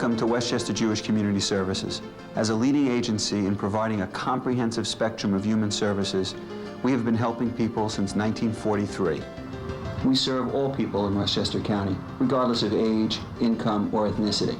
Welcome to Westchester Jewish Community Services. As a leading agency in providing a comprehensive spectrum of human services, we have been helping people since 1943. We serve all people in Westchester County, regardless of age, income, or ethnicity.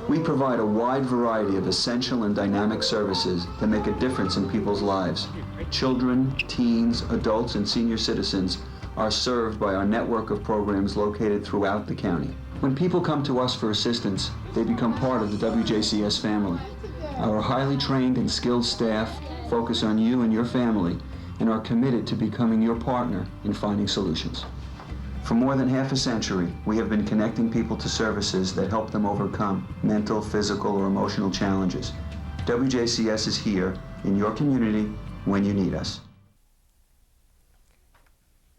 We provide a wide variety of essential and dynamic services that make a difference in people's lives. Children, teens, adults, and senior citizens are served by our network of programs located throughout the county. When people come to us for assistance, they become part of the WJCS family. Our highly trained and skilled staff focus on you and your family and are committed to becoming your partner in finding solutions. For more than half a century, we have been connecting people to services that help them overcome mental, physical, or emotional challenges. WJCS is here in your community when you need us.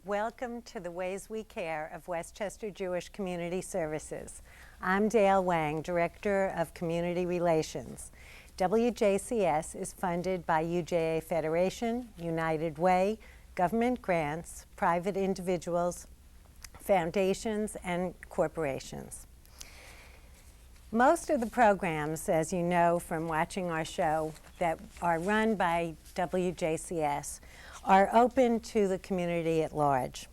Welcome to the Ways We Care of Westchester Jewish Community Services. I'm Dale Wang, Director of Community Relations. WJCS is funded by UJA Federation, United Way, government grants, private individuals, foundations, and corporations. Most of the programs, as you know from watching our show, that are run by WJCS are open to the community at large,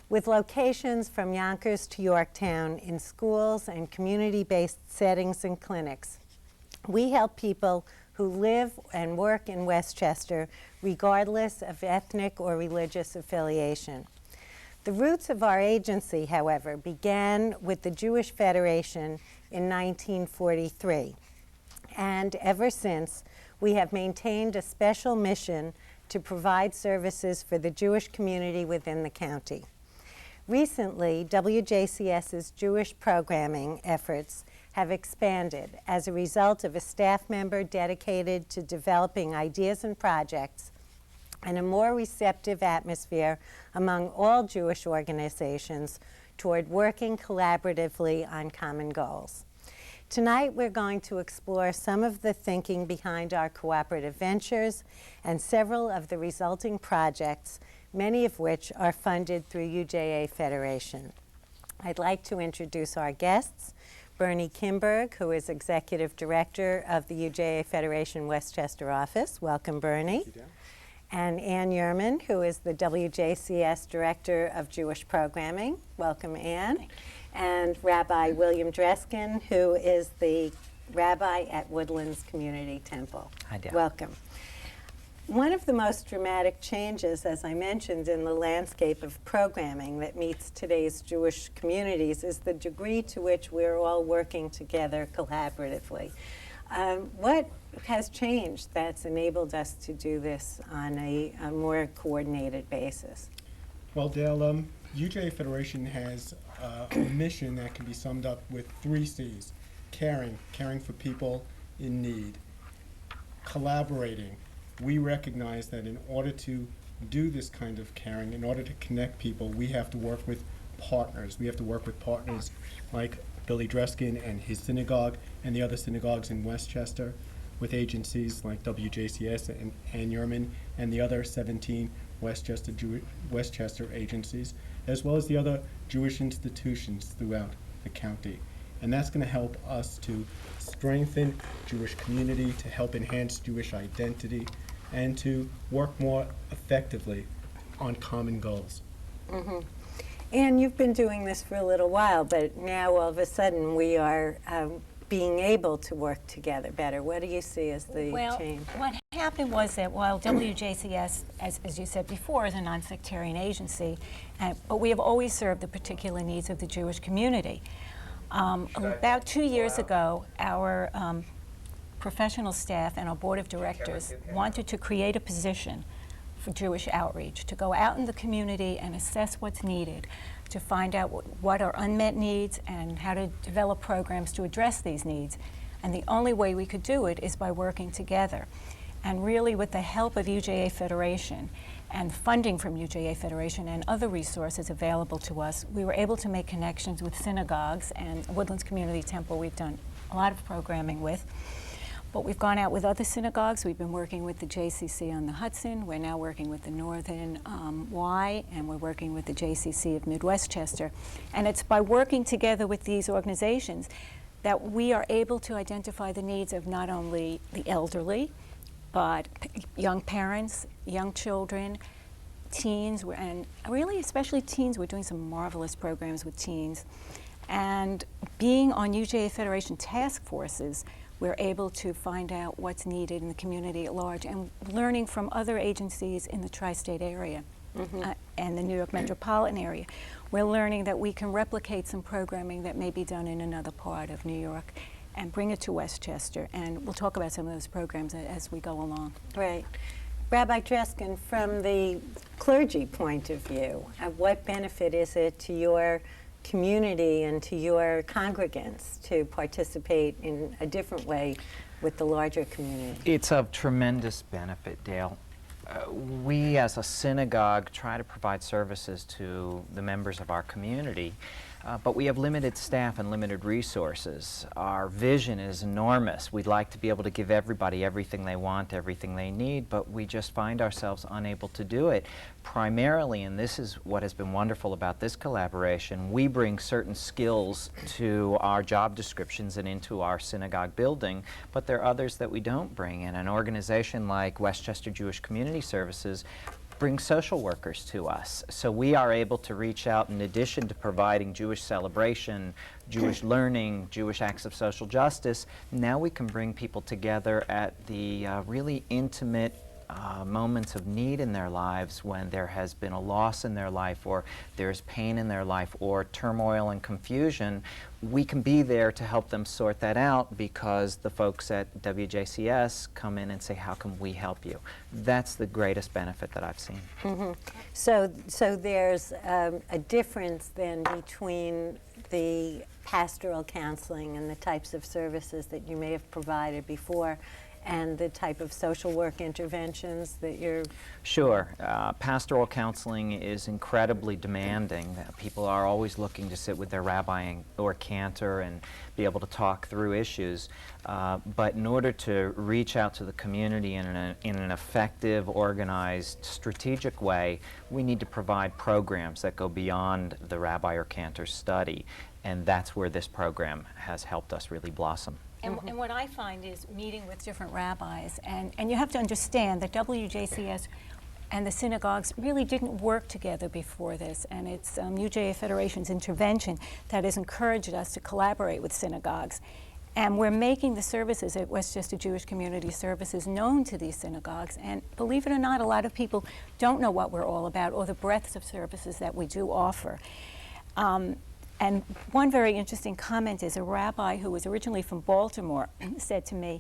with locations from Yonkers to Yorktown in schools and community-based settings and clinics. We help people who live and work in Westchester regardless of ethnic or religious affiliation. The roots of our agency, however, began with the Jewish Federation in 1943, and ever since we have maintained a special mission to provide services for the Jewish community within the county. Recently, WJCS's Jewish programming efforts have expanded as a result of a staff member dedicated to developing ideas and projects and a more receptive atmosphere among all Jewish organizations toward working collaboratively on common goals. Tonight, we're going to explore some of the thinking behind our cooperative ventures and several of the resulting projects, many of which are funded through UJA Federation. I'd like to introduce our guests, Bernie Kimberg, who is Executive Director of the UJA Federation Westchester office. Welcome, Bernie. Thank you, Dan. And Ann Yerman, who is the WJCS Director of Jewish Programming. Welcome, Ann. And Rabbi William Dreskin, who is the rabbi at Woodlands Community Temple. Hi, Dale. Welcome. One of the most dramatic changes, as I mentioned, in the landscape of programming that meets today's Jewish communities is the degree to which we're all working together collaboratively. What has changed that's enabled us to do this on a more coordinated basis? Well, Dale, UJA Federation has a mission that can be summed up with 3 C's. Caring for people in need. Collaborating. We recognize that in order to do this kind of caring, in order to connect people, we have to work with partners. We have to work with partners like Billy Dreskin and his synagogue and the other synagogues in Westchester, with agencies like WJCS and Ann Yerman and the other 17 Westchester agencies, as well as the other Jewish institutions throughout the county. And that's going to help us to strengthen Jewish community, to help enhance Jewish identity, and to work more effectively on common goals. Mm-hmm. And you've been doing this for a little while, but now all of a sudden we are being able to work together better. What do you see as the change? What happened was that while WJCS, as you said before, is a non-sectarian agency, but we have always served the particular needs of the Jewish community. About 2 years ago, our professional staff and our board of directors wanted to create a position for Jewish outreach, to go out in the community and assess what's needed, to find out what are unmet needs and how to develop programs to address these needs. And the only way we could do it is by working together. And really, with the help of UJA Federation and funding from UJA Federation and other resources available to us, we were able to make connections with synagogues and Woodlands Community Temple we've done a lot of programming with. But we've gone out with other synagogues. We've been working with the JCC on the Hudson. We're now working with the Northern Y, and we're working with the JCC of Midwestchester. And it's by working together with these organizations that we are able to identify the needs of not only the elderly, but young parents, young children, teens, and really especially teens. We're doing some marvelous programs with teens. And being on UJA Federation task forces, we're able to find out what's needed in the community at large, and learning from other agencies in the tri-state area and the New York metropolitan area. We're learning that we can replicate some programming that may be done in another part of New York and bring it to Westchester. And we'll talk about some of those programs as we go along. Right. Rabbi Dreskin, from the clergy point of view, what benefit is it to your community and to your congregants to participate in a different way with the larger community? It's of tremendous benefit, Dale. We as a synagogue try to provide services to the members of our community, but we have limited staff and limited resources. Our vision is enormous. We'd like to be able to give everybody everything they want, everything they need, but we just find ourselves unable to do it. Primarily, and this is what has been wonderful about this collaboration, we bring certain skills to our job descriptions and into our synagogue building, but there are others that we don't bring. And an organization like Westchester Jewish Community Services bring social workers to us. So we are able to reach out, in addition to providing Jewish celebration, Jewish learning, Jewish acts of social justice. Now we can bring people together at the really intimate moments of need in their lives, when there has been a loss in their life, or there's pain in their life, or turmoil and confusion. We can be there to help them sort that out, because the folks at WJCS come in and say, how can we help you? That's the greatest benefit that I've seen. So there's a difference then between the pastoral counseling and the types of services that you may have provided before and the type of social work interventions that you're... Sure. Pastoral counseling is incredibly demanding. People are always looking to sit with their rabbi or cantor and be able to talk through issues. But in order to reach out to the community in an effective, organized, strategic way, we need to provide programs that go beyond the rabbi or cantor's study. And that's where this program has helped us really blossom. And what I find is meeting with different rabbis, and you have to understand that WJCS and the synagogues really didn't work together before this, and it's UJA Federation's intervention that has encouraged us to collaborate with synagogues. And we're making the services at Westchester Jewish Community Services known to these synagogues, and believe it or not, a lot of people don't know what we're all about or the breadth of services that we do offer. And one very interesting comment is a rabbi who was originally from Baltimore said to me,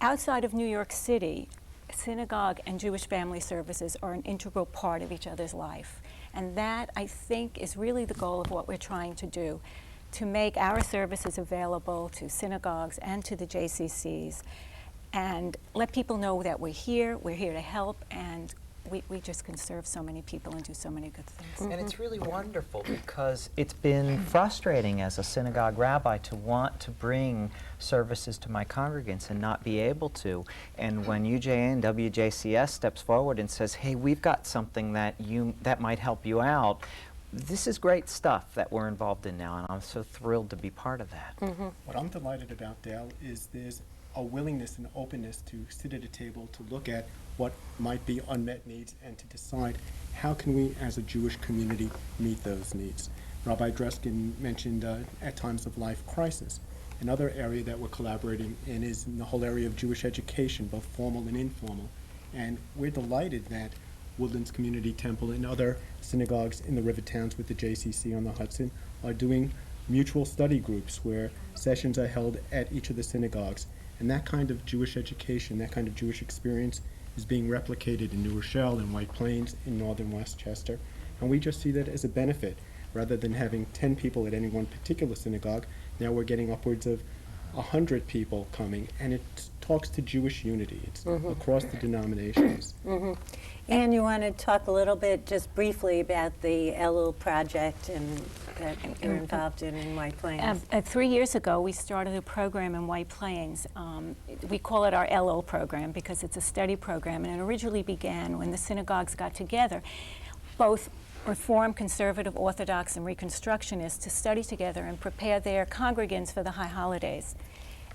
outside of New York City, synagogue and Jewish family services are an integral part of each other's life. And that, I think, is really the goal of what we're trying to do, to make our services available to synagogues and to the JCCs, and let people know that we're here to help, and we just can serve so many people and do so many good things. And it's really wonderful, because it's been frustrating as a synagogue rabbi to want to bring services to my congregants and not be able to. And when UJA and WJCS steps forward and says, hey, we've got something that might help you out, this is great stuff that we're involved in now, and I'm so thrilled to be part of that. What I'm delighted about, Dale, is there's a willingness and openness to sit at a table to look at what might be unmet needs and to decide how can we as a Jewish community meet those needs. Rabbi Dreskin mentioned at times of life crisis. Another area that we're collaborating in is in the whole area of Jewish education, both formal and informal. And we're delighted that Woodlands Community Temple and other synagogues in the river towns with the JCC on the Hudson are doing mutual study groups where sessions are held at each of the synagogues. And that kind of Jewish education, that kind of Jewish experience is being replicated in New Rochelle, in White Plains, in northern Westchester. And we just see that as a benefit. Rather than having 10 people at any one particular synagogue, now we're getting upwards of 100 people coming, and it talks to Jewish unity. It's across the denominations. And you want to talk a little bit, just briefly, about the Elul project and that you're involved in White Plains. 3 years ago, we started a program in White Plains. We call it our Elul program because it's a study program, and it originally began when the synagogues got together, both Reform, Conservative, Orthodox, and Reconstructionists to study together and prepare their congregants for the high holidays.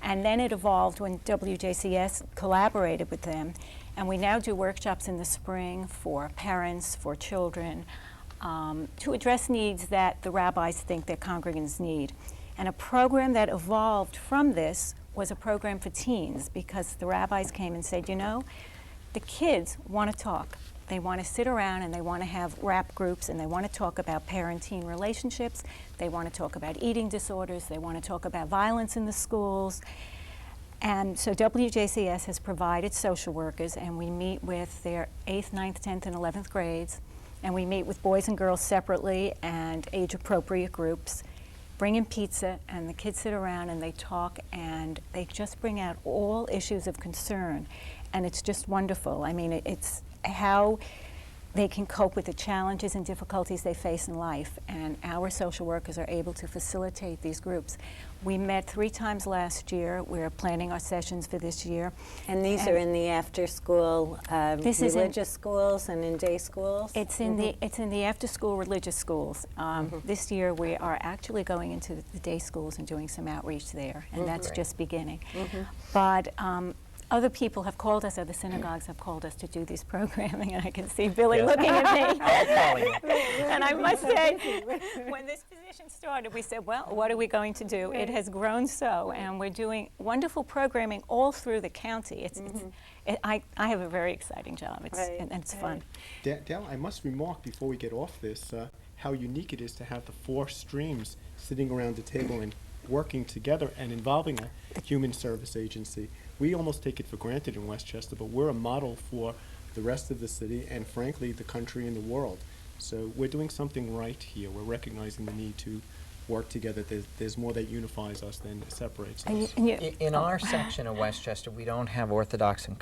And then it evolved when WJCS collaborated with them, and we now do workshops in the spring for parents, for children, to address needs that the rabbis think their congregants need. And a program that evolved from this was a program for teens, because the rabbis came and said, you know, the kids want to talk. They want to sit around and they want to have rap groups, and they want to talk about parent-teen relationships. They want to talk about eating disorders. They want to talk about violence in the schools. And so WJCS has provided social workers, and we meet with their 8th, 9th, 10th, and 11th grades. And we meet with boys and girls separately and age-appropriate groups, bring in pizza, and the kids sit around and they talk, and they just bring out all issues of concern. And it's just wonderful. I mean, it's how they can cope with the challenges and difficulties they face in life, and our social workers are able to facilitate these groups. We met 3 times last year. We're planning our sessions for this year. And these are in the after-school This is in- religious schools and in day schools? It's in the after-school religious schools. This year we are actually going into the day schools and doing some outreach there, and that's just beginning. But other people have called us, other synagogues have called us to do this programming, and I can see Billy looking at me. And I must say, when this position started, we said, well, what are we going to do? It has grown so, and we're doing wonderful programming all through the county. I have a very exciting job, and it's fun. Dale, I must remark before we get off this, how unique it is to have the 4 streams sitting around the table and working together and involving a human service agency. We almost take it for granted in Westchester, but we're a model for the rest of the city and, frankly, the country and the world. So we're doing something right here. We're recognizing the need to work together. There's more that unifies us than separates us. In our section of Westchester, we don't have Orthodox and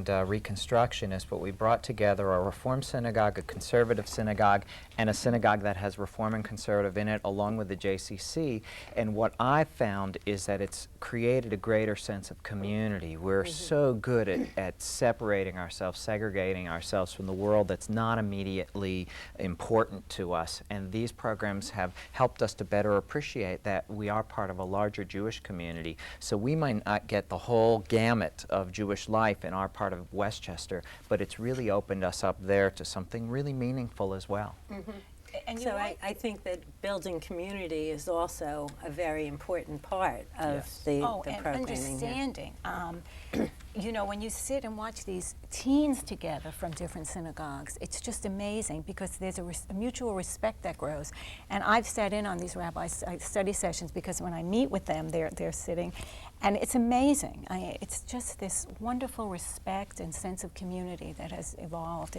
Reconstructionists, but we brought together a Reform synagogue, a Conservative synagogue, and a synagogue that has Reform and Conservative in it, along with the JCC. And what I found is that it's created a greater sense of community. We're so good at separating ourselves, segregating ourselves from the world that's not immediately important to us. And these programs have helped us to better appreciate that we are part of a larger Jewish community. So we might not get the whole gamut of Jewish life in our part of Westchester, but it's really opened us up there to something really meaningful as well. And So I think that building community is also a very important part of the and programming here. understanding. You know, when you sit and watch these teens together from different synagogues, it's just amazing, because there's a mutual respect that grows. And I've sat in on these rabbi study sessions, because when I meet with them, they're sitting, and it's amazing. It's just this wonderful respect and sense of community that has evolved.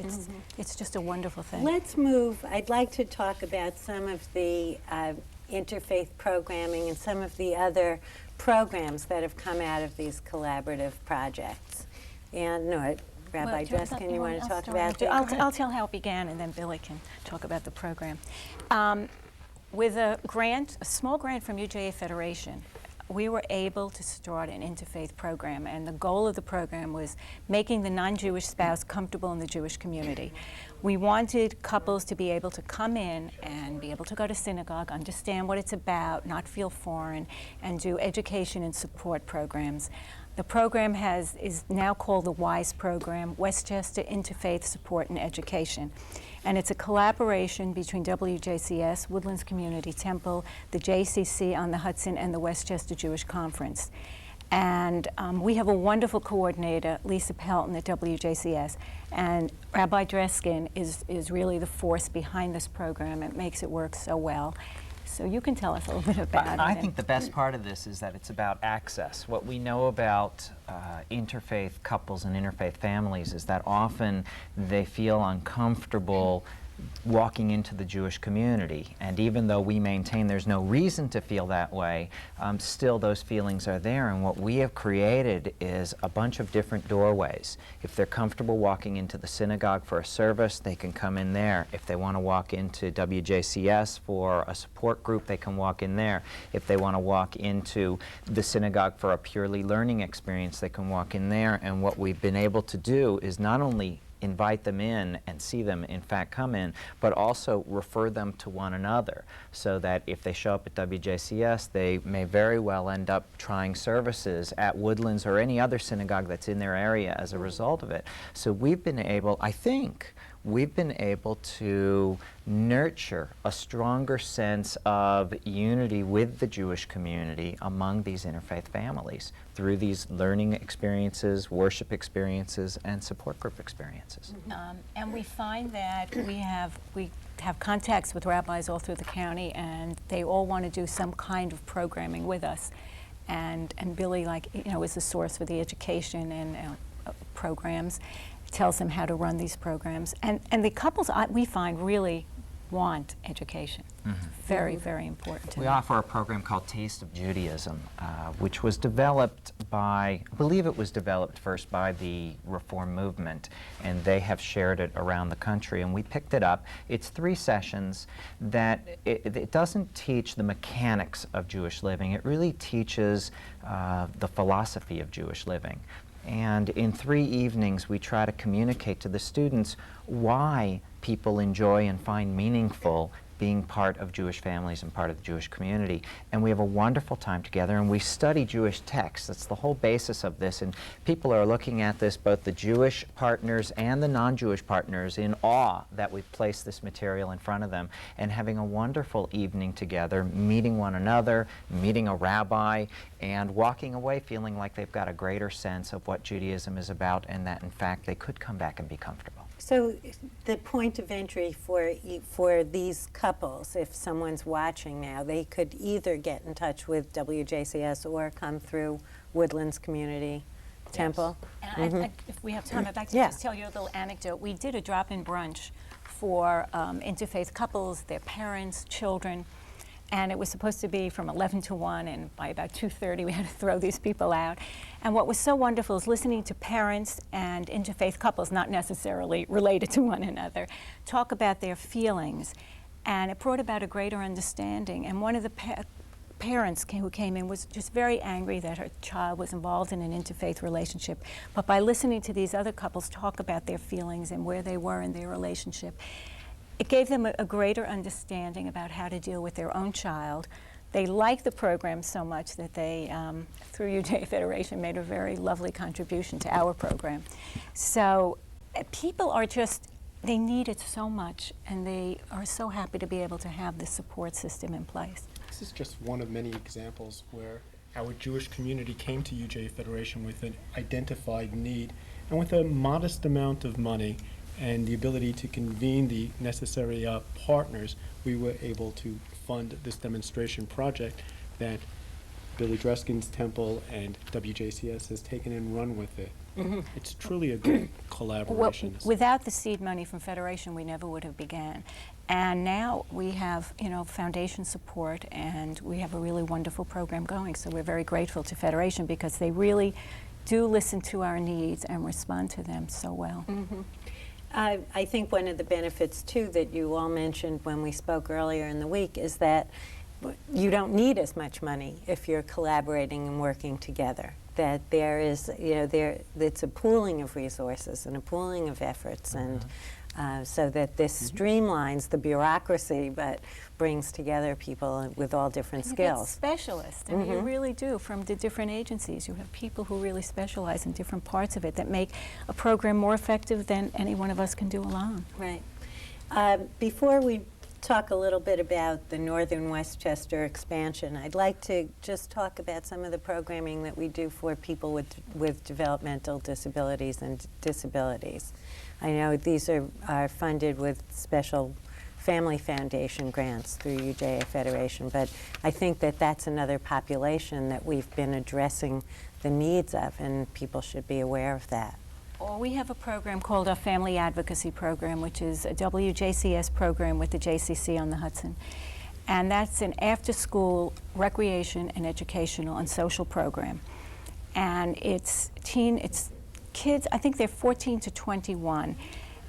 It's just a wonderful thing. Let's move. I'd like to talk about some of the interfaith programming and some of the other programs that have come out of these collaborative projects. And Rabbi Dreskin, you want to talk about that? I'll tell how it began, and then Billy can talk about the program. With a small grant from UJA Federation, we were able to start an interfaith program, and the goal of the program was making the non-Jewish spouse comfortable in the Jewish community. We wanted couples to be able to come in and be able to go to synagogue, understand what it's about, not feel foreign, and do education and support programs. The program is now called the WISE program, Westchester Interfaith Support and Education. And it's a collaboration between WJCS, Woodlands Community Temple, the JCC on the Hudson, and the Westchester Jewish Conference. And we have a wonderful coordinator, Lisa Pelton at WJCS, and Rabbi Dreskin is really the force behind this program. It makes it work so well. So you can tell us a little bit about it. I think the best part of this is that it's about access. What we know about interfaith couples and interfaith families is that often they feel uncomfortable walking into the Jewish community. And even though we maintain there's no reason to feel that way, still those feelings are there. And what we have created is a bunch of different doorways. If they're comfortable walking into the synagogue for a service, they can come in there. If they want to walk into WJCS for a support group, they can walk in there. If they want to walk into the synagogue for a purely learning experience, they can walk in there. And what we've been able to do is not only invite them in and see them in fact come in, but also refer them to one another, so that if they show up at WJCS, they may very well end up trying services at Woodlands or any other synagogue that's in their area as a result of it. So we've been able, I think, we've been able to nurture a stronger sense of unity with the Jewish community among these interfaith families through these learning experiences, worship experiences, and support group experiences. And we find that we have contacts with rabbis all through the county, and they all want to do some kind of programming with us. And Billy, is the source for the education and programs, tells them how to run these programs. And the couples, we find, really want education. Very, very important to We them. offer a program called Taste of Judaism, which was developed by, I believe it was developed first by the Reform movement, and they have shared it around the country, and we picked it up. It's 3 sessions that it doesn't teach the mechanics of Jewish living. It really teaches the philosophy of Jewish living. And in 3 evenings, we try to communicate to the students why people enjoy and find meaningful being part of Jewish families and part of the Jewish community. And we have a wonderful time together, and we study Jewish texts. That's the whole basis of this. And people are looking at this, both the Jewish partners and the non-Jewish partners, in awe that we've placed this material in front of them, and having a wonderful evening together, meeting one another, meeting a rabbi, and walking away feeling like they've got a greater sense of what Judaism is about, and that, in fact, they could come back and be comfortable. So the point of entry for these couples, if someone's watching now, they could either get in touch with WJCS or come through Woodlands Community Temple. And if we have time, I'd like to just tell you a little anecdote. We did a drop-in brunch for interfaith couples, their parents, children, and it was supposed to be from 11 to 1, and by about 2:30 we had to throw these people out. And what was so wonderful is listening to parents and interfaith couples, not necessarily related to one another, talk about their feelings, and it brought about a greater understanding. And one of the parents who came in was just very angry that her child was involved in an interfaith relationship, but by listening to these other couples talk about their feelings and where they were in their relationship, it gave them a greater understanding about how to deal with their own child. They liked the program so much that they, through UJ Federation, made a very lovely contribution to our program. So people are just, they need it so much, and they are so happy to be able to have this support system in place. This is just one of many examples where our Jewish community came to UJ Federation with an identified need, and with a modest amount of money and the ability to convene the necessary partners, we were able to fund this demonstration project that Billy Dreskin's Temple and WJCS has taken and run with it. It's truly a good collaboration. Well, without the seed money from Federation, we never would have began. And now we have, foundation support, and we have a really wonderful program going. So we're very grateful to Federation because they really do listen to our needs and respond to them so well. I think one of the benefits, too, that you all mentioned when we spoke earlier in the week is that you don't need as much money if you're collaborating and working together. That there is, it's a pooling of resources and a pooling of efforts, and so that this streamlines the bureaucracy, but brings together people with all different skills. Specialists, and you really do, from the different agencies. You have people who really specialize in different parts of it that make a program more effective than any one of us can do alone. Right. Before we talk a little bit about the Northern Westchester expansion, I'd like to just talk about some of the programming that we do for people with developmental disabilities and disabilities. I know these are funded with special Family Foundation grants through UJA Federation, but I think that that's another population that we've been addressing the needs of, and people should be aware of that. Well, we have a program called our Family Advocacy Program, which is a WJCS program with the JCC on the Hudson. And that's an after-school recreation and educational and social program. And it's kids, I think they're 14 to 21.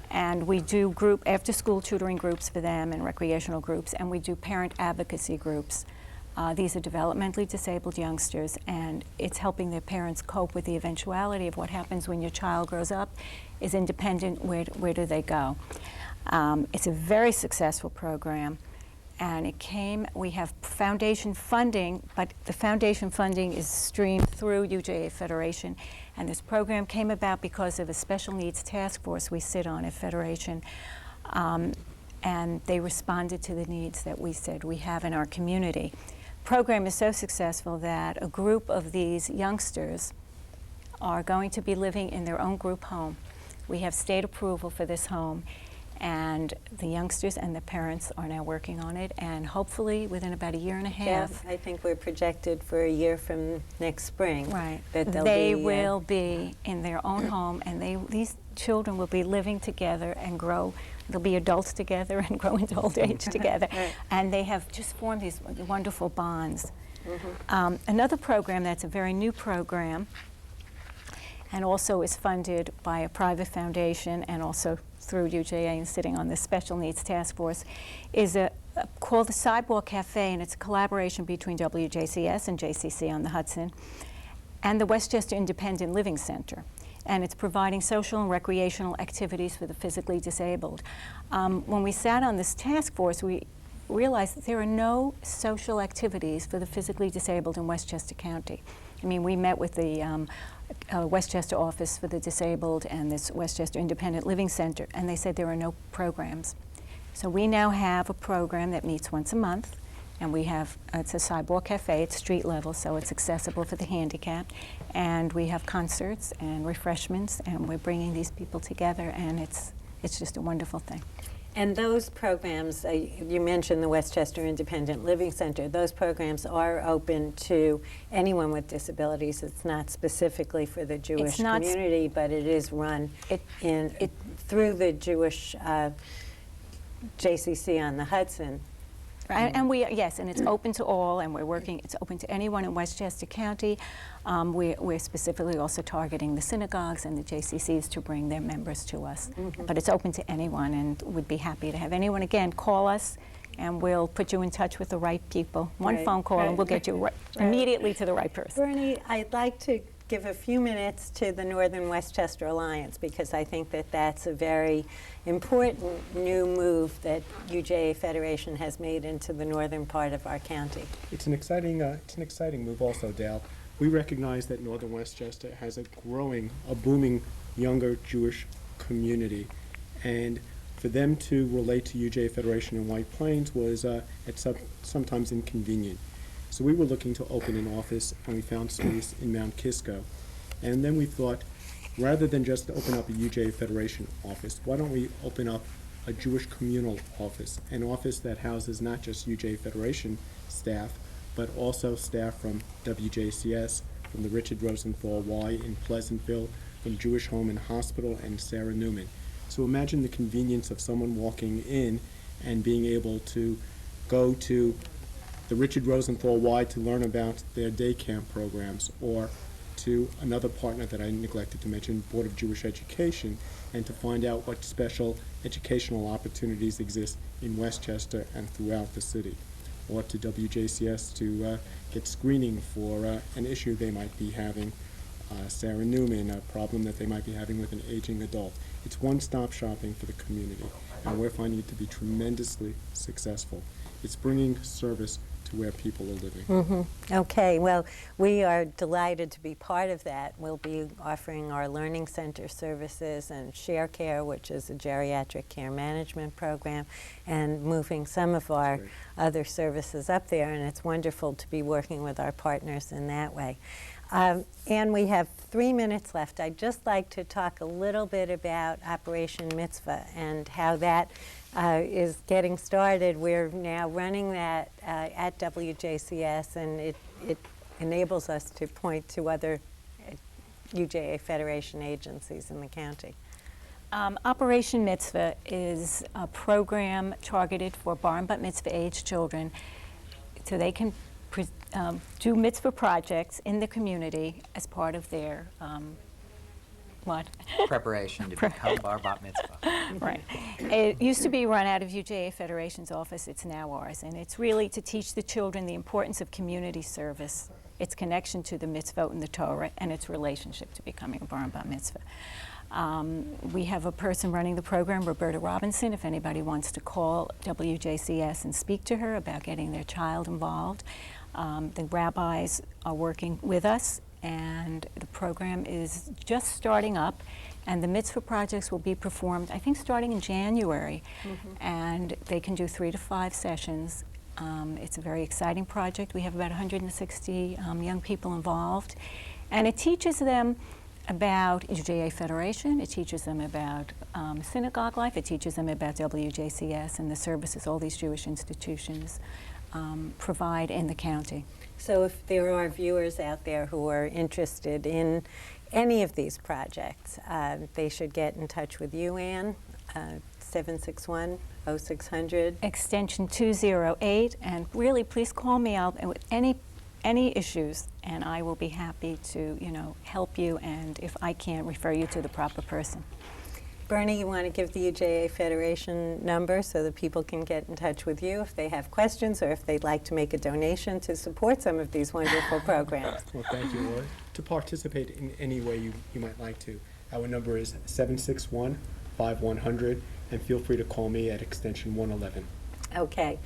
And we do after-school tutoring groups for them and recreational groups, and we do parent advocacy groups These are developmentally disabled youngsters, and it's helping their parents cope with the eventuality of what happens when your child grows up, is independent, where do they go? It's a very successful program, and we have foundation funding, but the foundation funding is streamed through UJA Federation, and this program came about because of a special needs task force we sit on at Federation, and they responded to the needs that we said we have in our community. Program is so successful that a group of these youngsters are going to be living in their own group home. We have state approval for this home, and the youngsters and the parents are now working on it, and hopefully within about a year and a half. Yes, I think we're projected for a year from next spring. Right. That They will be in their own home, and these children will be living together and grow. They'll be adults together and grow into old age together. Right. And they have just formed these wonderful bonds. Another program that's a very new program, and also is funded by a private foundation and also through UJA and sitting on the Special Needs Task Force, is called the Sidewalk Cafe, and it's a collaboration between WJCS and JCC on the Hudson and the Westchester Independent Living Center. And it's providing social and recreational activities for the physically disabled. When we sat on this task force, we realized that there are no social activities for the physically disabled in Westchester County. I mean, we met with the Westchester Office for the Disabled and this Westchester Independent Living Center, and they said there are no programs. So we now have a program that meets once a month, and we have, it's a sidewalk cafe, it's street level, so it's accessible for the handicapped, and we have concerts and refreshments, and we're bringing these people together, and it's just a wonderful thing. And those programs, you mentioned the Westchester Independent Living Center, those programs are open to anyone with disabilities. It's not specifically for the Jewish community, but it is run through the Jewish JCC on the Hudson. And yes, and it's open to all, and we're working, it's open to anyone in Westchester County. We're specifically also targeting the synagogues and the JCCs to bring their members to us. But it's open to anyone, and we'd be happy to have anyone, again, call us, and we'll put you in touch with the right people. One phone call, and we'll get you immediately to the right person. Bernie, I'd like to give a few minutes to the Northern Westchester Alliance, because I think that that's a very important new move that UJA Federation has made into the northern part of our county. It's an exciting move also, Dale. We recognize that Northern Westchester has a booming younger Jewish community, and for them to relate to UJA Federation in White Plains was sometimes inconvenient. So we were looking to open an office, and we found space in Mount Kisco. And then we thought, rather than just open up a UJA Federation office, why don't we open up a Jewish communal office, an office that houses not just UJA Federation staff, but also staff from WJCS, from the Richard Rosenthal Y in Pleasantville, from Jewish Home and Hospital, and Sarah Newman. So imagine the convenience of someone walking in and being able to go to the Richard Rosenthal Y to learn about their day camp programs, or to another partner that I neglected to mention, Board of Jewish Education, and to find out what special educational opportunities exist in Westchester and throughout the city, or to WJCS to get screening for an issue they might be having, Sarah Newman, a problem that they might be having with an aging adult. It's one-stop shopping for the community, and we're finding it to be tremendously successful. It's bringing service to where people are living. Okay, well, we are delighted to be part of that. We'll be offering our Learning Center services and Share Care, which is a geriatric care management program, and moving some of our other services up there, and it's wonderful to be working with our partners in that way. And we have 3 minutes left. I'd just like to talk a little bit about Operation Mitzvah and how that is getting started. We're now running that at WJCS, and it enables us to point to other UJA Federation agencies in the county. Operation Mitzvah is a program targeted for bar and bat mitzvah age children, so they can do mitzvah projects in the community as part of their What? Preparation to become bar bat mitzvah. Right. It used to be run out of UJA Federation's office. It's now ours. And it's really to teach the children the importance of community service, its connection to the mitzvot and the Torah, and its relationship to becoming a bar and bat mitzvah. We have a person running the program, Roberta Robinson, if anybody wants to call WJCS and speak to her about getting their child involved. The rabbis are working with us, and the program is just starting up, and the mitzvah projects will be performed, I think, starting in January, and they can do 3 to 5 sessions. It's a very exciting project. We have about 160 young people involved, and it teaches them about UJA Federation, it teaches them about synagogue life, it teaches them about WJCS and the services all these Jewish institutions provide in the county. So if there are viewers out there who are interested in any of these projects, they should get in touch with you, Ann, 761-0600. Extension 208, and really please call me out with any issues, and I will be happy to, help you, and if I can't, refer you to the proper person. Bernie, you want to give the UJA Federation number so that people can get in touch with you if they have questions or if they'd like to make a donation to support some of these wonderful programs? Well, thank you, Lord. To participate in any way you might like to, our number is 761-5100, and feel free to call me at extension 111. Okay.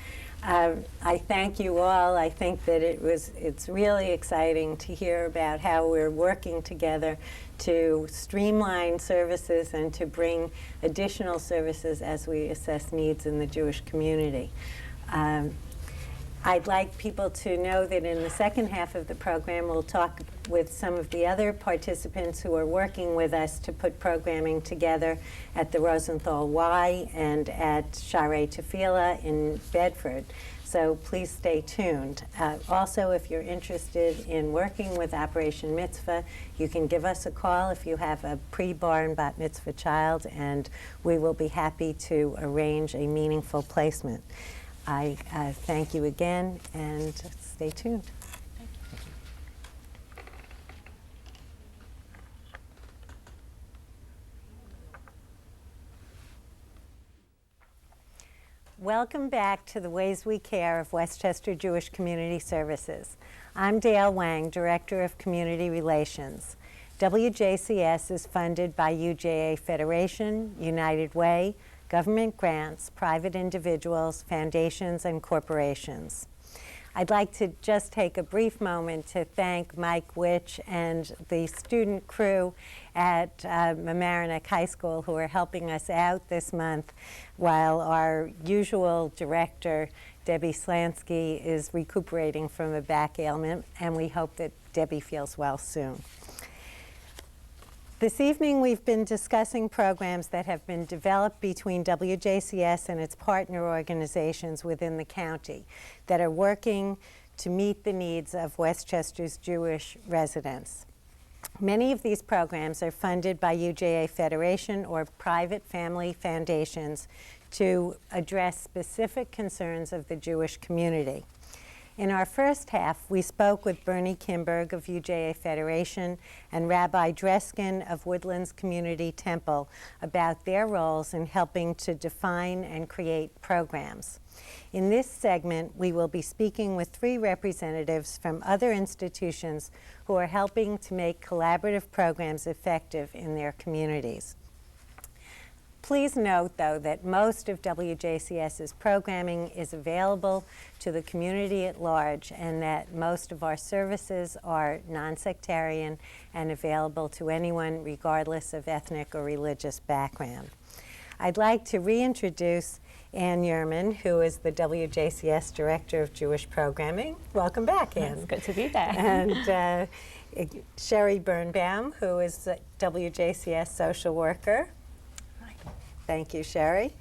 I thank you all. I think that it's really exciting to hear about how we're working together to streamline services and to bring additional services as we assess needs in the Jewish community. I'd like people to know that in the second half of the program, we'll talk with some of the other participants who are working with us to put programming together at the Rosenthal Y and at Sharei Tefillah in Bedford. So please stay tuned. Also, if you're interested in working with Operation Mitzvah, you can give us a call if you have a pre-bar and bat mitzvah child, and we will be happy to arrange a meaningful placement. I thank you again, and stay tuned. Welcome back to the Ways We Care of Westchester Jewish Community Services. I'm Dale Wang, Director of Community Relations. WJCS is funded by UJA Federation, United Way, government grants, private individuals, foundations, and corporations. I'd like to just take a brief moment to thank Mike Witch and the student crew at Mamaroneck High School who are helping us out this month while our usual director, Debbie Slansky, is recuperating from a back ailment, and we hope that Debbie feels well soon. This evening we've been discussing programs that have been developed between WJCS and its partner organizations within the county that are working to meet the needs of Westchester's Jewish residents. Many of these programs are funded by UJA Federation or private family foundations to address specific concerns of the Jewish community. In our first half, we spoke with Bernie Kimberg of UJA Federation and Rabbi Dreskin of Woodlands Community Temple about their roles in helping to define and create programs. In this segment, we will be speaking with 3 representatives from other institutions who are helping to make collaborative programs effective in their communities. Please note, though, that most of WJCS's programming is available to the community at large, and that most of our services are non-sectarian and available to anyone regardless of ethnic or religious background. I'd like to reintroduce Ann Yerman, who is the WJCS Director of Jewish Programming. Welcome back, Ann. It's good to be back. And Sherry Birnbaum, who is a WJCS social worker. Thank you, Sherry.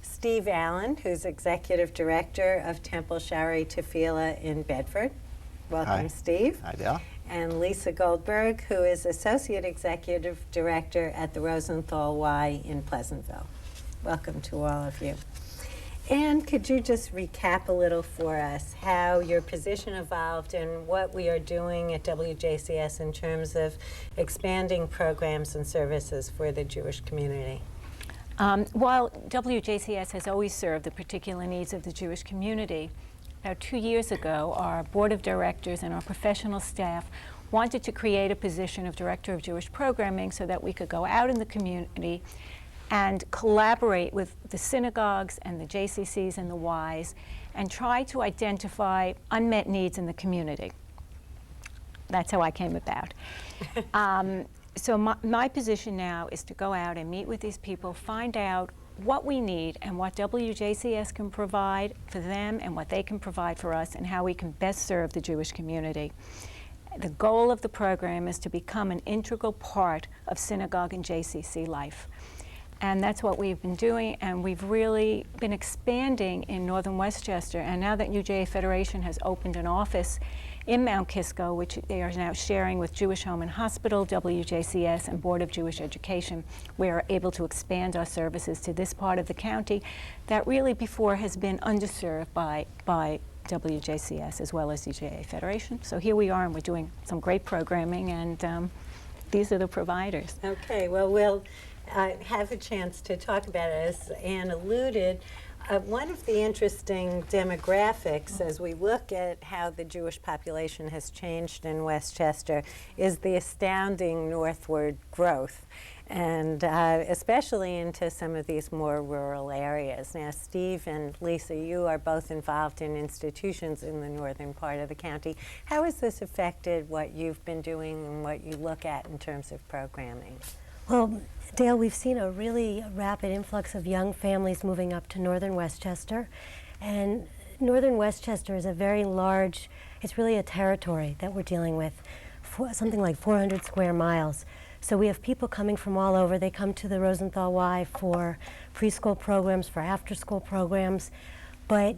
Steve Allen, who's Executive Director of Temple Sharei Tefillah in Bedford. Welcome, Hi. Steve. Hi, Dale. And Lisa Goldberg, who is Associate Executive Director at the Rosenthal Y in Pleasantville. Welcome to all of you. And could you just recap a little for us how your position evolved and what we are doing at WJCS in terms of expanding programs and services for the Jewish community? While WJCS has always served the particular needs of the Jewish community, about 2 years ago, our board of directors and our professional staff wanted to create a position of Director of Jewish Programming so that we could go out in the community and collaborate with the synagogues and the JCCs and the Ys and try to identify unmet needs in the community. That's how I came about. So my position now is to go out and meet with these people, find out what we need and what WJCS can provide for them and what they can provide for us and how we can best serve the Jewish community. The goal of the program is to become an integral part of synagogue and JCC life. And that's what we've been doing, and we've really been expanding in Northern Westchester. And now that UJA Federation has opened an office in Mount Kisco, which they are now sharing with Jewish Home and Hospital, WJCS, and Board of Jewish Education, we are able to expand our services to this part of the county that really before has been underserved by WJCS as well as UJA Federation. So here we are, and we're doing some great programming, and these are the providers. Okay, well, we'll have a chance to talk about it. As Anne alluded, one of the interesting demographics as we look at how the Jewish population has changed in Westchester is the astounding northward growth, and especially into some of these more rural areas. Now, Steve and Lisa, you are both involved in institutions in the northern part of the county. How has this affected what you've been doing and what you look at in terms of programming? Well, Dale, we've seen a really rapid influx of young families moving up to northern Westchester. And northern Westchester is a very large, it's really a territory that we're dealing with, something like 400 square miles. So we have people coming from all over. They come to the Rosenthal Y for preschool programs, for after-school programs. But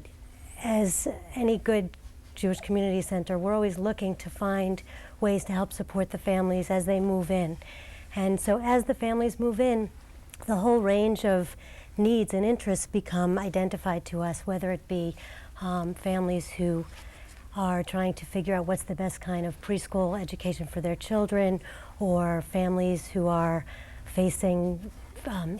as any good Jewish community center, we're always looking to find ways to help support the families as they move in. And so as the families move in, the whole range of needs and interests become identified to us, whether it be families who are trying to figure out what's the best kind of preschool education for their children, or families who are facing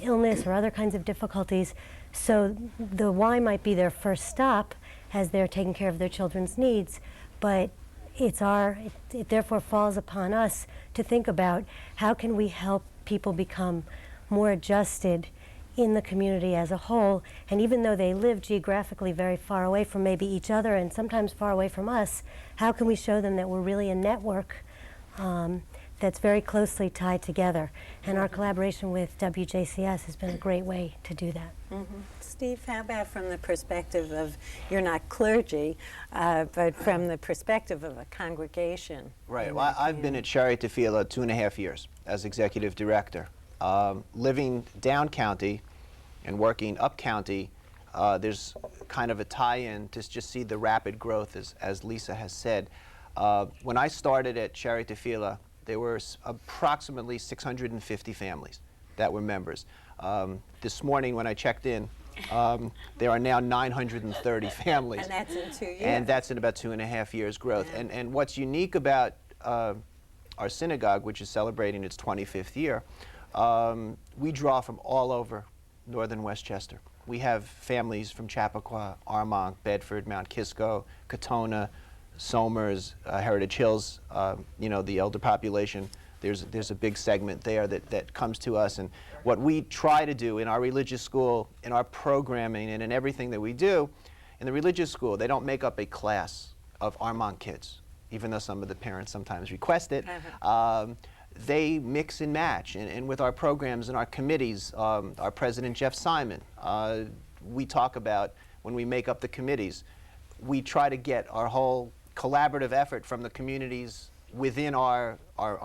illness or other kinds of difficulties. So the Y might be their first stop as they're taking care of their children's needs, but it therefore falls upon us to think about how can we help people become more adjusted in the community as a whole. And even though they live geographically very far away from maybe each other and sometimes far away from us, how can we show them that we're really a network that's very closely tied together? And our collaboration with WJCS has been a great way to do that. Mm-hmm. Steve, how about from the perspective of, you're not clergy, but from the perspective of a congregation? Right. Well, I've been at Shari Tefillah 2.5 years as executive director. Living down county and working up county, there's kind of a tie-in to just see the rapid growth, as Lisa has said. When I started at Shari Tefillah, there were approximately 650 families that were members. This morning when I checked in, there are now 930 families. And that's in 2 years. And that's in about 2.5 years growth. Yeah. And what's unique about our synagogue, which is celebrating its 25th year, we draw from all over northern Westchester. We have families from Chappaqua, Armonk, Bedford, Mount Kisco, Katona, Somers, Heritage Hills, you know, the elder population. There's a big segment there that comes to us. And what we try to do in our religious school, in our programming, and in everything that we do, in the religious school, they don't make up a class of Armonk kids, even though some of the parents sometimes request it. They mix and match. And with our programs and our committees, our president, Jeff Simon, we talk about when we make up the committees, we try to get our whole collaborative effort from the communities within our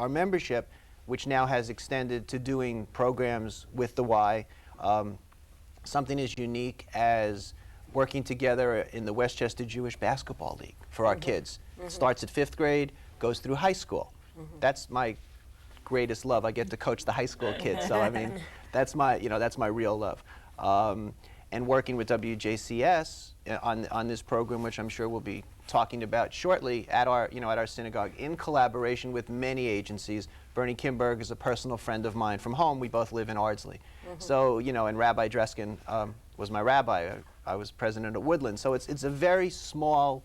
membership, which now has extended to doing programs with the Y. Something as unique as working together in the Westchester Jewish Basketball League for our kids. Starts at 5th grade, goes through high school. That's my greatest love. I get to coach the high school kids, so I mean, that's my real love. and working with WJCS on this program, which I'm sure we'll be talking about shortly at our, at our synagogue, in collaboration with many agencies. Bernie Kimberg is a personal friend of mine from home. We both live in Ardsley. So, and Rabbi Dreskin was my rabbi. I was president of Woodland. So it's a very small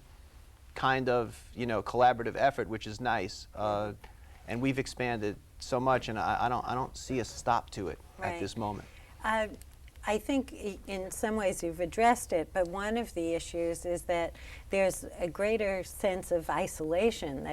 kind of, collaborative effort, which is nice. And we've expanded so much, and I don't see a stop to it at this moment. I think in some ways you've addressed it, but one of the issues is that there's a greater sense of isolation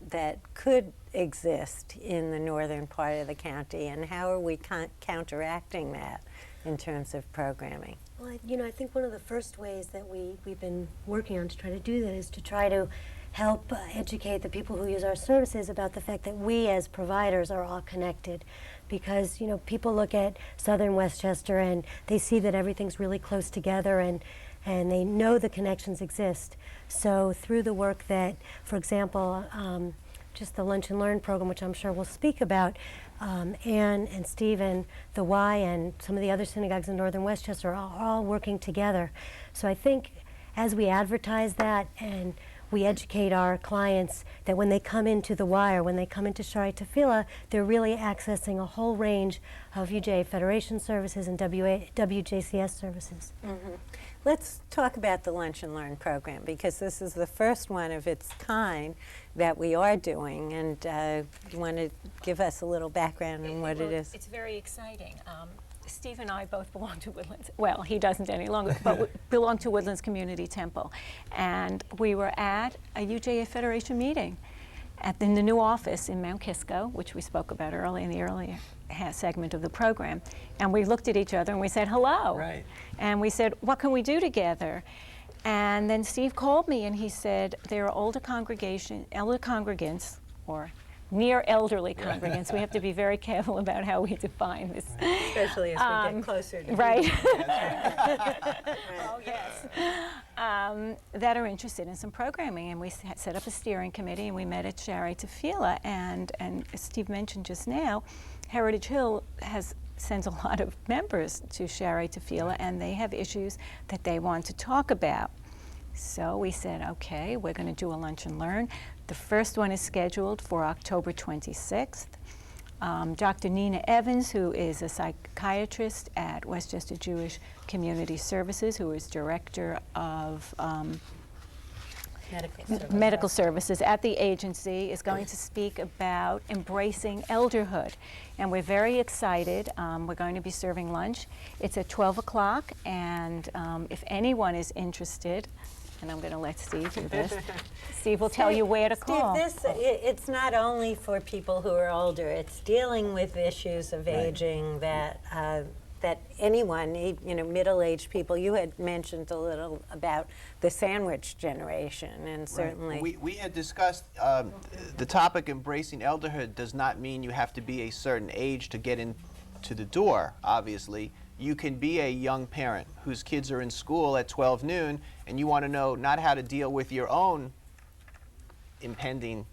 that could exist in the northern part of the county, and how are we counteracting that in terms of programming? Well, I think one of the first ways that we've been working on to try to do that is to try to help educate the people who use our services about the fact that we as providers are all connected. Because, people look at southern Westchester and they see that everything's really close together, and they know the connections exist. So through the work that, for example, just the Lunch and Learn program, which I'm sure we'll speak about, Ann and Steve and the Y and some of the other synagogues in northern Westchester are all working together. So I think as we advertise that and we educate our clients that when they come into the Y or when they come into Shari Tefillah, they're really accessing a whole range of UJA Federation services and WJCS services. Let's talk about the Lunch and Learn program, because this is the first one of its kind that we are doing, and you want to give us a little background on what it is? It's very exciting. Steve and I both belong to Woodlands. Well, he doesn't any longer, but we belong to Woodlands Community Temple. And we were at a UJA Federation meeting in the new office in Mount Kisco, which we spoke about early in the earlier segment of the program. And we looked at each other and we said, hello. Right. And we said, what can we do together? And then Steve called me and he said, there are elder congregants, or near elderly congregants. We have to be very careful about how we define this. Especially as we get closer to Right. Oh, yes. That are interested in some programming, and we set up a steering committee, and we met at Shari Tefillah, and as Steve mentioned just now, Heritage Hill sends a lot of members to Shari Tefillah, and they have issues that they want to talk about. So we said, okay, we're going to do a Lunch and Learn. The first one is scheduled for October 26th. Dr. Nina Evans, who is a psychiatrist at Westchester Jewish Community Services, who is director of medical services at the agency, is going to speak about embracing elderhood. And we're very excited. We're going to be serving lunch. It's at 12 o'clock, and if anyone is interested, and I'm going to let Steve do this. Steve will tell you where to call. Steve, it's not only for people who are older. It's dealing with issues of aging that anyone, middle-aged people. You had mentioned a little about the sandwich generation, and certainly we had discussed the topic. Embracing elderhood does not mean you have to be a certain age to get into the door. Obviously, you can be a young parent whose kids are in school at 12 noon, and you want to know not how to deal with your own impending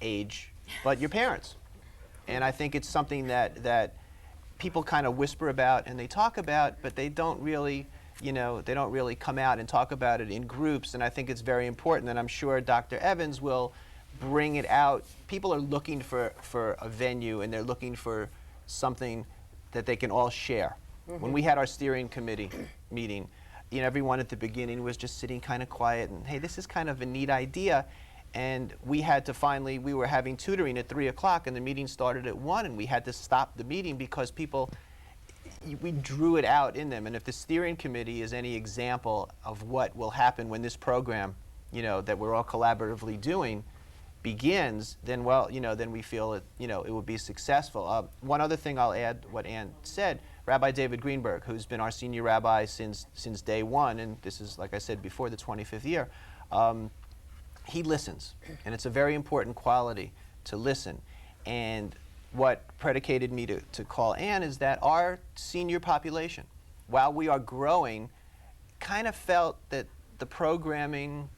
age, but your parents. And I think it's something that people kind of whisper about and they talk about, but they don't really, they don't really come out and talk about it in groups. And I think it's very important, and I'm sure Dr. Evans will bring it out. People are looking for a venue, and they're looking for something that they can all share. When we had our steering committee meeting, everyone at the beginning was just sitting kind of quiet and, hey, this is kind of a neat idea. And we had to finally, we were having tutoring at 3 o'clock and the meeting started at 1, and we had to stop the meeting because people, we drew it out in them. And if the steering committee is any example of what will happen when this program, that we're all collaboratively doing, begins, then then we feel it will be successful. One other thing I'll add, what Ann said, Rabbi David Greenberg, who's been our senior rabbi since day one, and this is, like I said before, the 25th year, he listens, and it's a very important quality to listen. And what predicated me to call Ann is that our senior population, while we are growing, kind of felt that the programming,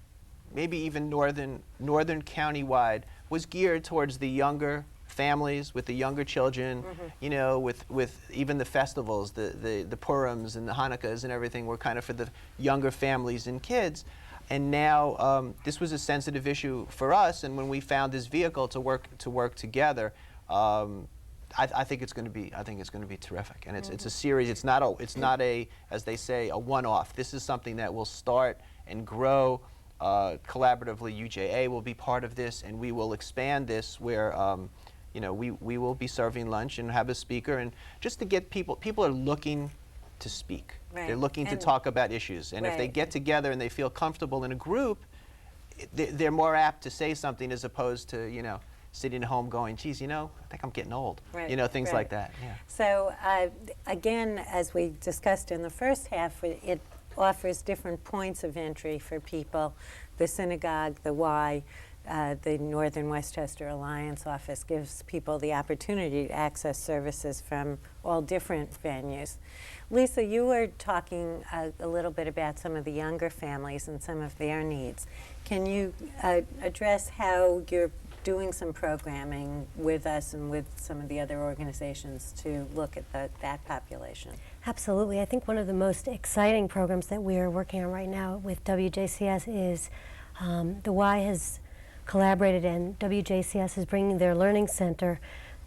maybe even northern county-wide, was geared towards the younger families, with the younger children, you know, with even the festivals, the Purims and the Hanukkahs and everything were kind of for the younger families and kids. And now this was a sensitive issue for us, and when we found this vehicle to work together, I think it's going to be terrific. And it's a series. It's not a as they say, a one-off. This is something that will start and grow. Collaboratively, UJA will be part of this, and we will expand this where you know, we will be serving lunch and have a speaker, and just to get people are looking to speak. Right. They're looking to talk about issues, and if they get together and they feel comfortable in a group, they're more apt to say something as opposed to, you know, sitting at home going, geez, you know, I think I'm getting old. Right, you know, things like that. Yeah. So again, as we discussed in the first half, it offers different points of entry for people. The synagogue, the Y, the Northern Westchester Alliance office gives people the opportunity to access services from all different venues. Lisa, you were talking a little bit about some of the younger families and some of their needs. Can you address how you're doing some programming with us and with some of the other organizations to look at that population? Absolutely. I think one of the most exciting programs that we are working on right now with WJCS is the Y has collaborated, and WJCS is bringing their learning center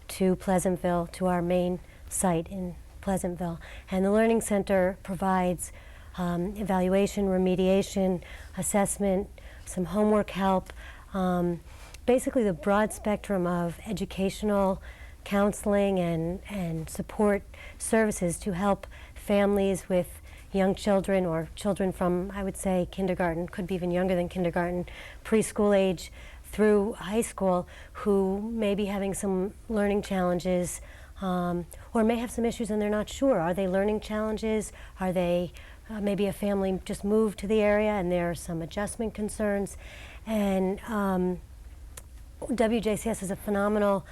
to Pleasantville, to our main site in Pleasantville. And the Learning Center provides evaluation, remediation, assessment, some homework help, basically the broad spectrum of educational counseling and support services to help families with young children or children from, I would say, kindergarten, could be even younger than kindergarten, preschool age through high school, who may be having some learning challenges or may have some issues and they're not sure. Are they learning challenges? Are they maybe a family just moved to the area and there are some adjustment concerns? And WJCS is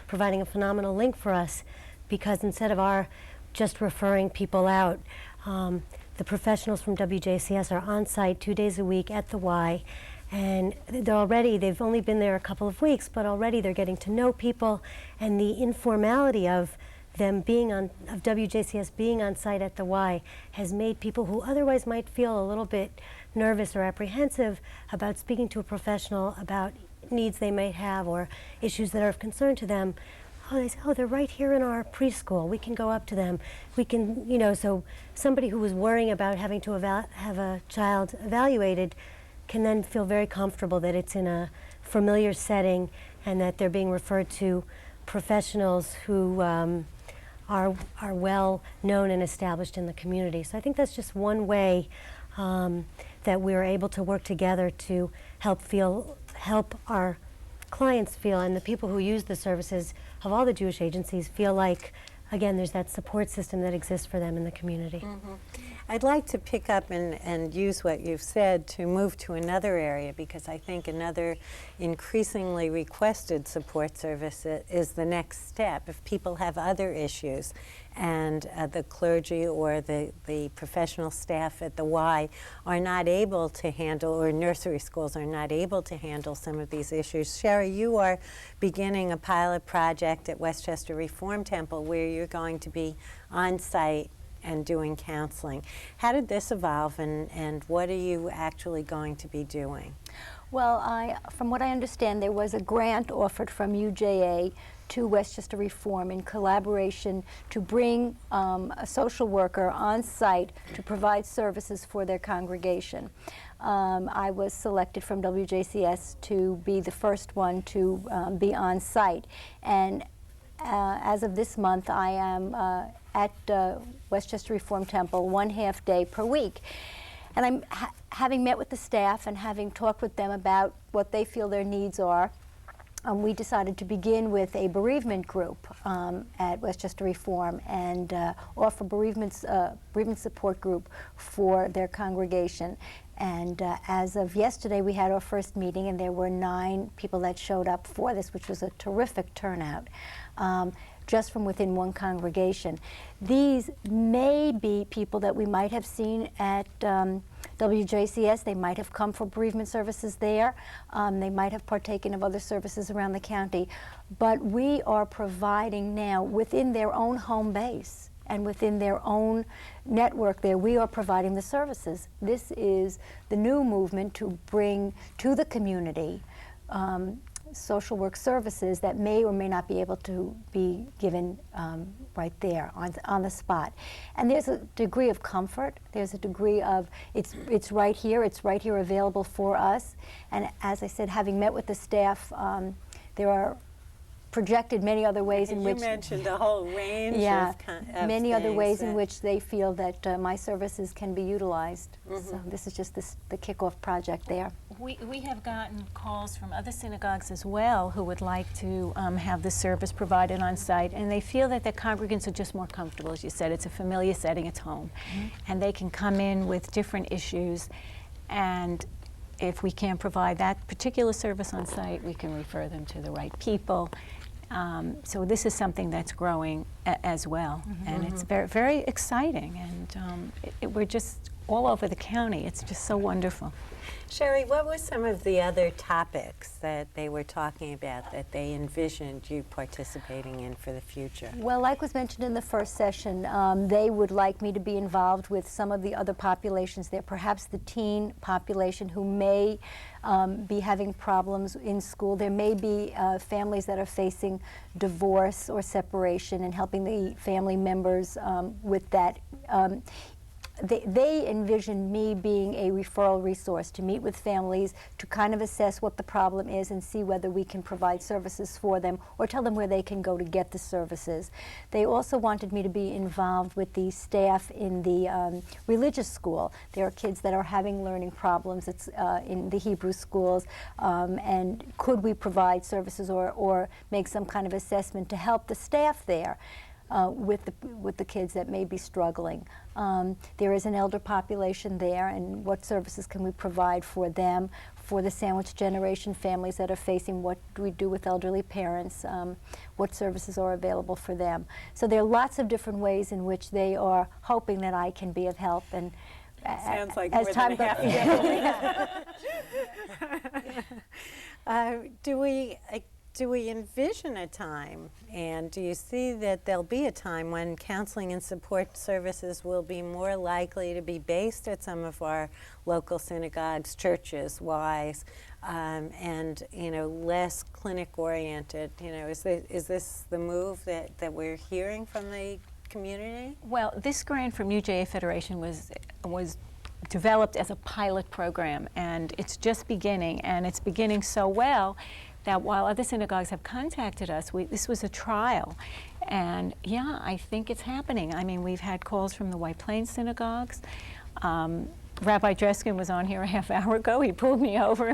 providing a phenomenal link for us, because instead of our just referring people out, the professionals from WJCS are on site 2 days a week at the Y, and they've only been there a couple of weeks, but already they're getting to know people, and the informality of them of WJCS being on site at the Y has made people who otherwise might feel a little bit nervous or apprehensive about speaking to a professional about needs they might have or issues that are of concern to them. They say, oh, they're right here in our preschool. We can go up to them. We can, you know, so somebody who was worrying about having to have a child evaluated can then feel very comfortable that it's in a familiar setting and that they're being referred to professionals who are well known and established in the community. So I think that's just one way that we're able to work together to help our clients feel, and the people who use the services of all the Jewish agencies feel like, again, there's that support system that exists for them in the community. I'd like to pick up and use what you've said to move to another area, because I think another increasingly requested support service is the next step. If people have other issues and the clergy or the professional staff at the Y are not able to handle, or nursery schools are not able to handle some of these issues. Sherry, you are beginning a pilot project at Westchester Reform Temple where you're going to be on site and doing counseling. How did this evolve, and what are you actually going to be doing? Well, from what I understand, there was a grant offered from UJA to Westchester Reform in collaboration to bring a social worker on site to provide services for their congregation. I was selected from WJCS to be the first one to be on site, and as of this month I am at Westchester Reform Temple 1/2 day per week. And I'm having met with the staff and having talked with them about what they feel their needs are, we decided to begin with a bereavement group at Westchester Reform and offer bereavement support group for their congregation. And as of yesterday, we had our first meeting, and there were 9 people that showed up for this, which was a terrific turnout, just from within one congregation. These may be people that we might have seen at WJCS. They might have come for bereavement services there. They might have partaken of other services around the county. But we are providing now within their own home base and within their own network there, we are providing the services. This is the new movement to bring to the community social work services that may or may not be able to be given right there on the spot. And there's a degree of comfort. There's a degree of it's right here. It's right here available for us. And as I said, having met with the staff, there are projected many other ways in which you mentioned a whole range of many other things ways in which they feel that my services can be utilized. So this is just the kickoff project there. We have gotten calls from other synagogues as well who would like to have the service provided on site, and they feel that their congregants are just more comfortable. As you said, it's a familiar setting, it's home. And they can come in with different issues, and if we can't provide that particular service on site, we can refer them to the right people. So this is something that's growing as well, and it's very, very exciting, and we're just all over the county. It's just so wonderful. Sherry, what were some of the other topics that they were talking about that they envisioned you participating in for the future? Well, like was mentioned in the first session, they would like me to be involved with some of the other populations there, perhaps the teen population who may be having problems in school. There may be families that are facing divorce or separation, and helping the family members with that. They envision me being a referral resource to meet with families to kind of assess what the problem is and see whether we can provide services for them or tell them where they can go to get the services. They also wanted me to be involved with the staff in the religious school. There are kids that are having learning problems. It's in the Hebrew schools, and could we provide services or make some kind of assessment to help the staff there with the kids that may be struggling. There is an elder population there, and what services can we provide for them, for the sandwich generation families that are facing what do we do with elderly parents, what services are available for them. So there are lots of different ways in which they are hoping that I can be of help. And sounds like as more time than a half. Do we envision a time, and do you see that there'll be a time when counseling and support services will be more likely to be based at some of our local synagogues, churches wise, and less clinic oriented? Is this the move that we're hearing from the community? Well, this grant from UJA Federation was developed as a pilot program, and it's just beginning, and it's beginning so well that while other synagogues have contacted us, this was a trial. And yeah, I think it's happening. I mean, we've had calls from the White Plains synagogues. Rabbi Dreskin was on here a half hour ago. He pulled me over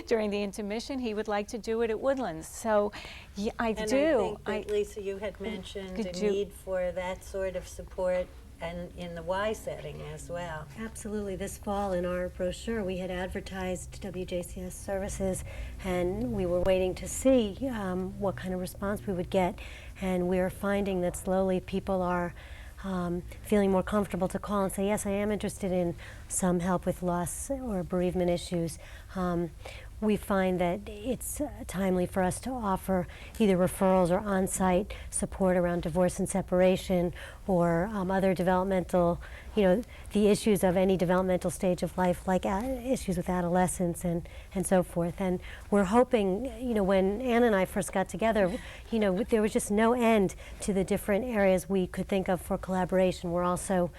during the intermission. He would like to do it at Woodlands. So yeah, I do. I think that, Lisa, you had mentioned a need for that sort of support and in the Y setting as well. Absolutely. This fall in our brochure we had advertised WJCS services, and we were waiting to see what kind of response we would get, and we're finding that slowly people are feeling more comfortable to call and say, yes, I am interested in some help with loss or bereavement issues. We find that it's timely for us to offer either referrals or on-site support around divorce and separation, or other developmental, the issues of any developmental stage of life, like issues with adolescence and so forth. And we're hoping, when Ann and I first got together, there was just no end to the different areas we could think of for collaboration. We're also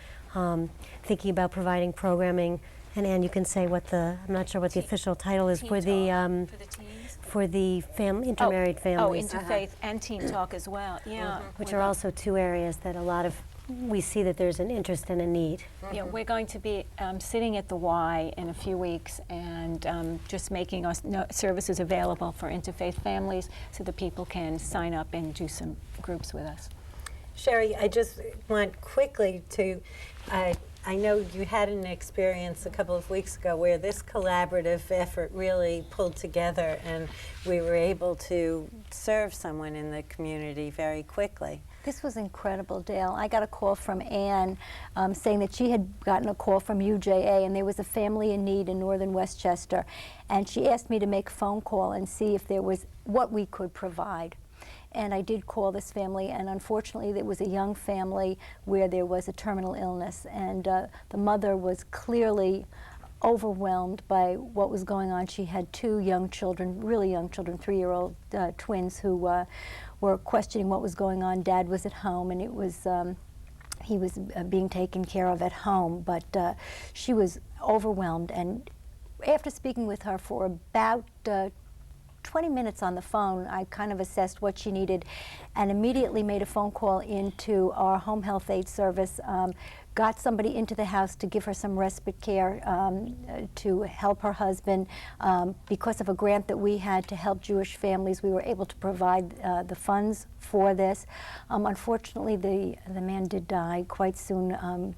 thinking about providing programming. And Ann, you can say I'm not sure what the official title is for the teens? For the intermarried families. Interfaith and Teen Talk as well, yeah. Which are also two areas that we see that there's an interest and a need. Yeah, we're going to be sitting at the Y in a few weeks and just making our services available for interfaith families so that people can sign up and do some groups with us. Sherry, I just want quickly to, I know you had an experience a couple of weeks ago where this collaborative effort really pulled together and we were able to serve someone in the community very quickly. This was incredible, Dale. I got a call from Ann saying that she had gotten a call from UJA, and there was a family in need in northern Westchester, and she asked me to make a phone call and see if there was what we could provide. And I did call this family, and unfortunately there was a young family where there was a terminal illness, and the mother was clearly overwhelmed by what was going on. She had two young children, really young children, 3-year-old twins who were questioning what was going on. Dad was at home, and it was he was being taken care of at home, but she was overwhelmed. And after speaking with her for about 20 minutes on the phone, I kind of assessed what she needed and immediately made a phone call into our home health aid service, got somebody into the house to give her some respite care to help her husband. Because of a grant that we had to help Jewish families, we were able to provide the funds for this. Unfortunately, the man did die quite soon,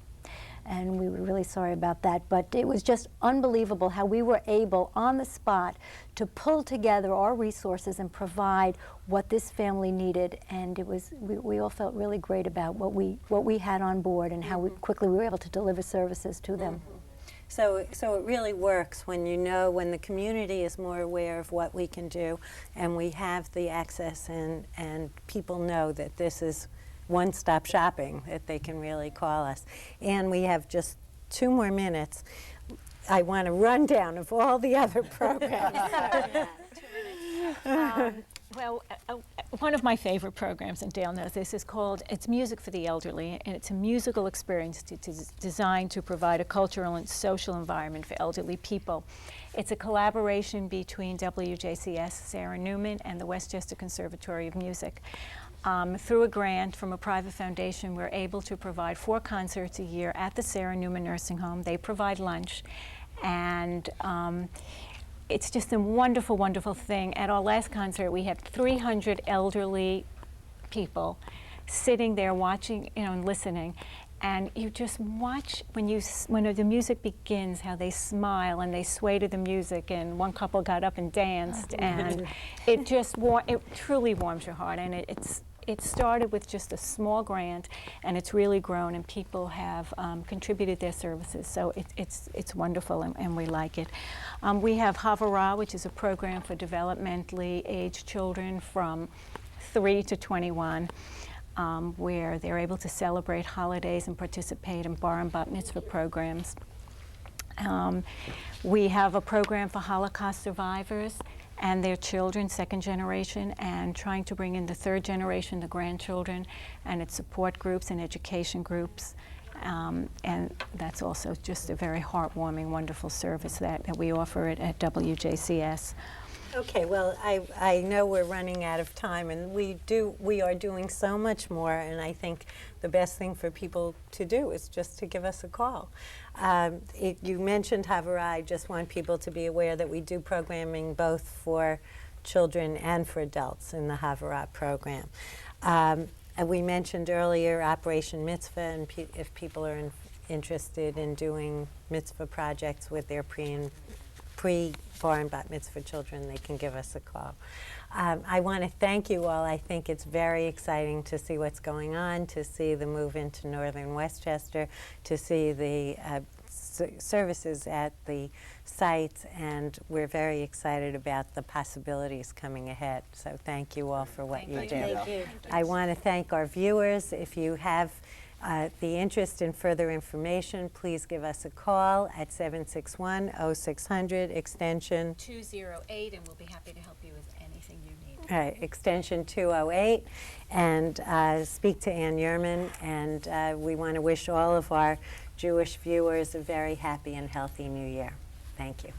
and we were really sorry about that. But it was just unbelievable how we were able, on the spot, to pull together our resources and provide what this family needed. And it was, we all felt really great about what we had on board and how quickly we were able to deliver services to them. So it really works when you know, when the community is more aware of what we can do, and we have the access, and people know that this is one-stop shopping, that they can really call us. And we have just 2 more minutes. I want a rundown of all the other programs. Well, one of my favorite programs, and Dale knows this, is called It's Music for the Elderly, and it's a musical experience designed to provide a cultural and social environment for elderly people. It's a collaboration between WJCS, Sarah Newman, and the Westchester Conservatory of Music. Through a grant from a private foundation, we're able to provide 4 concerts a year at the Sarah Newman Nursing Home. They provide lunch, and it's just a wonderful, wonderful thing. At our last concert, we had 300 elderly people sitting there watching, and listening. And you just watch when the music begins, how they smile and they sway to the music. And one couple got up and danced, and it truly warms your heart. And it started with just a small grant, and it's really grown, and people have contributed their services. So it's wonderful, and we like it. We have Havara, which is a program for developmentally aged children from 3 to 21. Where they're able to celebrate holidays and participate in bar and bat mitzvah programs. We have a program for Holocaust survivors and their children, 2nd generation, and trying to bring in the 3rd generation, the grandchildren, and its support groups and education groups. And that's also just a very heartwarming, wonderful service that we offer at WJCS. Okay, well, I know we're running out of time, and we are doing so much more, and I think the best thing for people to do is just to give us a call. You mentioned Havara. I just want people to be aware that we do programming both for children and for adults in the Havara program. And we mentioned earlier Operation Mitzvah, and if people are interested in doing mitzvah projects with their pre-bar and bat mitzvah children, they can give us a call. I want to thank you all. I think it's very exciting to see what's going on, to see the move into northern Westchester, to see the services at the sites, and we're very excited about the possibilities coming ahead. So thank you all for what you do. Thank you. I want to thank our viewers. If you have the interest in further information, please give us a call at 761-0600, extension 208, and we'll be happy to help you with anything you need. extension 208, and speak to Ann Yerman. And we want to wish all of our Jewish viewers a very happy and healthy New Year. Thank you.